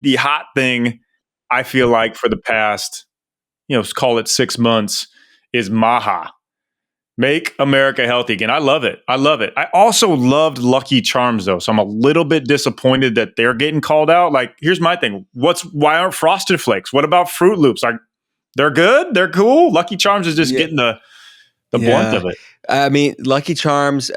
the hot thing, I feel like for the past, let's call it 6 months, is MAHA. Make America Healthy Again. I love it. I love it. I also loved Lucky Charms though. So I'm a little bit disappointed that they're getting called out. Like, here's my thing. Why aren't Frosted Flakes? What about Fruit Loops? Like, they're good. They're cool. Lucky Charms is just getting the blunt of it. I mean, Lucky Charms,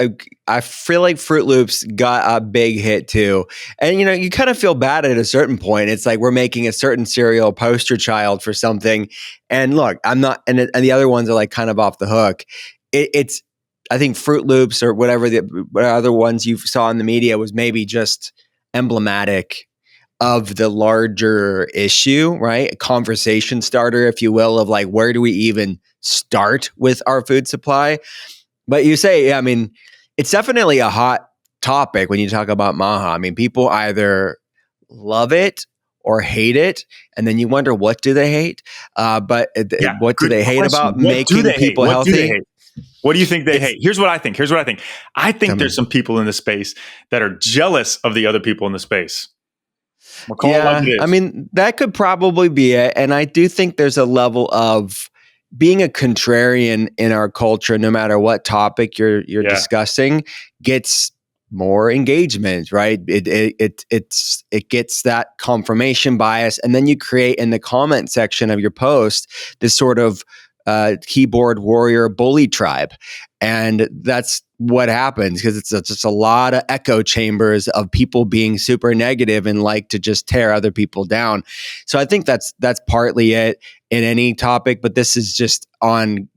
I feel like Fruit Loops got a big hit too. And, you kind of feel bad at a certain point. It's like we're making a certain cereal poster child for something. And look, I'm not, and the other ones are like kind of off the hook. I think Fruit Loops or whatever the other ones you saw in the media was maybe just emblematic of the larger issue, right? A conversation starter, if you will, of like, where do we even start with our food supply? But you say, I mean, it's definitely a hot topic when you talk about MAHA. I mean, people either love it or hate it, and then you wonder, what do they hate? What do they hate about making people healthy? What do you think they hate? Here's what I think. I think there's some people in the space that are jealous of the other people in the space. I mean, that could probably be it. And I do think there's a level of being a contrarian in our culture, no matter what topic you're discussing, gets more engagement, right? It gets that confirmation bias. And then you create in the comment section of your post this sort of keyboard warrior bully tribe. And that's what happens because it's just a lot of echo chambers of people being super negative and like to just tear other people down. So I think that's partly it in any topic, but this is just on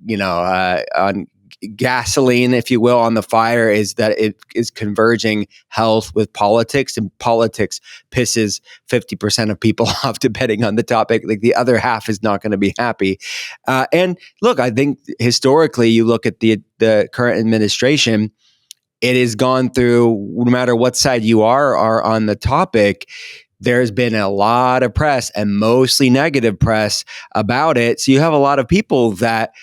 gasoline, if you will, on the fire, is that it is converging health with politics, and politics pisses 50% of people off depending on the topic. Like the other half is not going to be happy. And look, I think historically, you look at the current administration, it has gone through, no matter what side you are on the topic, there's been a lot of press and mostly negative press about it. So you have a lot of people that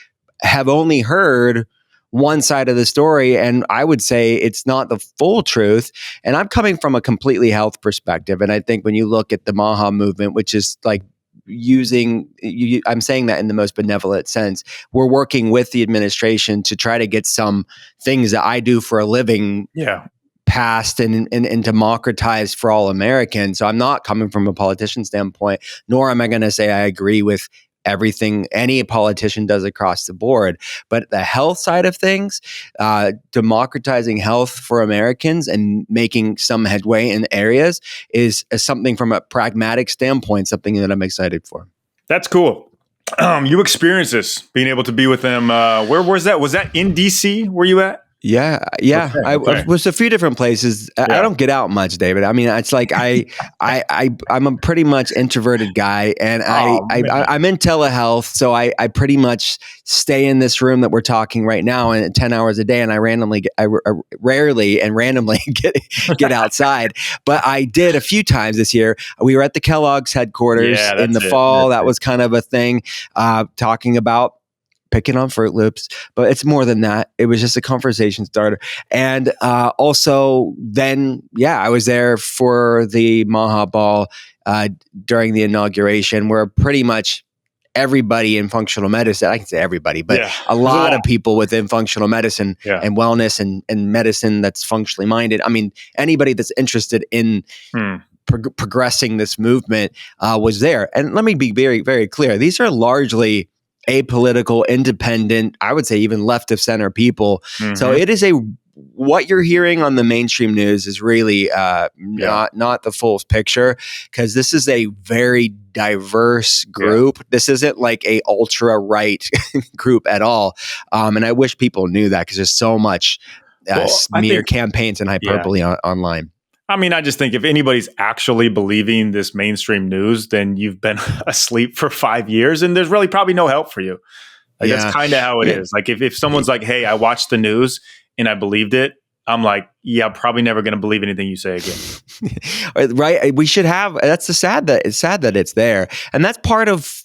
have only heard one side of the story, and I would say it's not the full truth. And I'm coming from a completely health perspective, and I think when you look at the MAHA movement, which is like I'm saying that in the most benevolent sense, we're working with the administration to try to get some things that I do for a living passed and democratized for all Americans. So I'm not coming from a politician standpoint, nor am I going to say I agree with everything any politician does across the board. But the health side of things, democratizing health for Americans and making some headway in areas is something from a pragmatic standpoint, something that I'm excited for. That's cool. You experienced this, being able to be with them. Where was that? Was that in DC? Were you at? Yeah. I was a few different places. I don't get out much, David. I mean, it's like I'm a pretty much introverted guy, and I'm in telehealth, so I pretty much stay in this room that we're talking right now, and 10 hours a day, and I rarely and randomly get outside. But I did a few times this year. We were at the Kellogg's headquarters in the fall. That was kind of a thing, talking about picking on Fruit Loops, but it's more than that. It was just a conversation starter. And also then, I was there for the MAHA Ball during the inauguration, where pretty much everybody in functional medicine, I can say everybody, but a lot of people within functional medicine and wellness and medicine that's functionally minded. I mean, anybody that's interested in progressing this movement was there. And let me be very, very clear. These are largely apolitical, independent, I would say even left of center people. Mm-hmm. So it is what you're hearing on the mainstream news is really not the full picture, because this is a very diverse group. This isn't like a ultra right group at all. And I wish people knew that, because there's so much smear campaigns and hyperbole online. I mean, I just think if anybody's actually believing this mainstream news, then you've been asleep for 5 years, and there's really probably no help for you. Like, that's kind of how it is. Like if someone's like, hey, I watched the news and I believed it, I'm like, I'm probably never going to believe anything you say again. Right. We should have, it's sad that it's there. And that's part of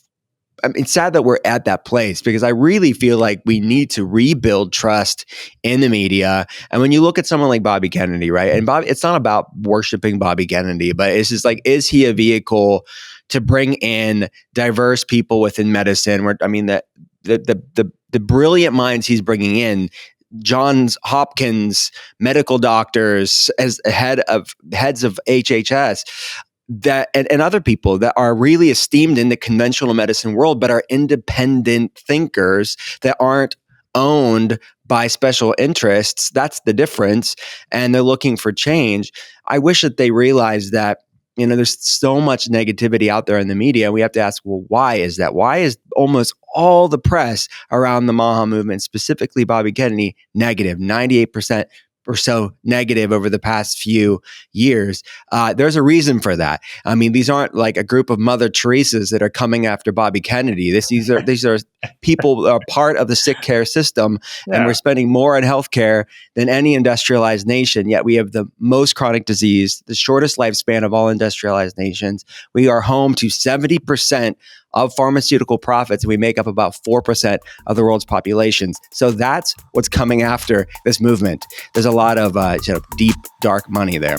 it's sad that we're at that place, because I really feel like we need to rebuild trust in the media. And when you look at someone like Bobby Kennedy, right? And it's not about worshiping Bobby Kennedy, but it's just like, is he a vehicle to bring in diverse people within medicine? The brilliant minds he's bringing in, Johns Hopkins medical doctors as heads of HHS, that and other people that are really esteemed in the conventional medicine world, but are independent thinkers that aren't owned by special interests. That's the difference. And they're looking for change. I wish that they realized that, there's so much negativity out there in the media. We have to ask, well, why is that? Why is almost all the press around the MAHA movement, specifically Bobby Kennedy, negative, 98% or so negative over the past few years? There's a reason for that. I mean, these aren't like a group of Mother Teresas that are coming after Bobby Kennedy. These are people that are part of the sick care system, and we're spending more on healthcare than any industrialized nation. Yet we have the most chronic disease, the shortest lifespan of all industrialized nations. We are home to 70% of pharmaceutical profits, and we make up about 4% of the world's populations. So that's what's coming after this movement. There's a lot of deep, dark money there.